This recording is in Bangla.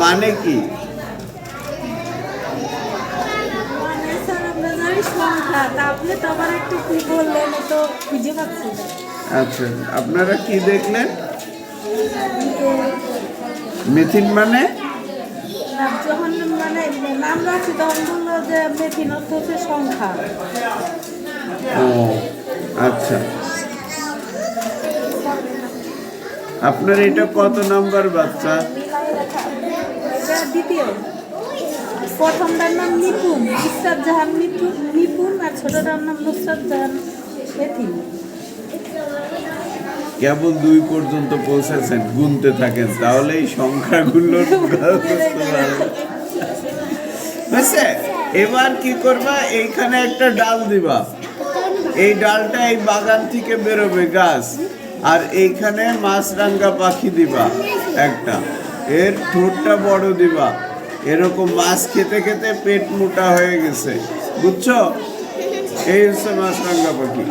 মানে কি? আচ্ছা, আপনারা কি দেখলেন? মেথিন মানে যখন মানে নাম রাখছি তখন বললো যে মেথিন অর্থ হচ্ছে সংখ্যা। ও আচ্ছা, আপনার এটা কত নাম্বার বাচ্চা? দ্বিতীয়। প্রথমটার নাম নিপুণ, নুসরাত জাহান নিপুণ, আর ছোটটার নাম নুসরাত জাহান মেথিন। কেবল 2 পর্যন্ত পৌঁছেছেন, গুনতে থাকেন, তাহলে এই সংখ্যাগুলোর বুঝছে? এবার কি করবা, এইখানে একটা ডাল দিবা, এই ডালটা এই বাগান থেকে বেরোবে গাছ, আর এইখানে মাছরাঙ্গা পাখি দিবা একটা, এর ঠোঁটটা বড় দিবা, এরকম মাছ খেতে খেতে পেট মোটা হয়ে গেছে, বুঝছো? এই হচ্ছে মাছরাঙ্গা পাখি।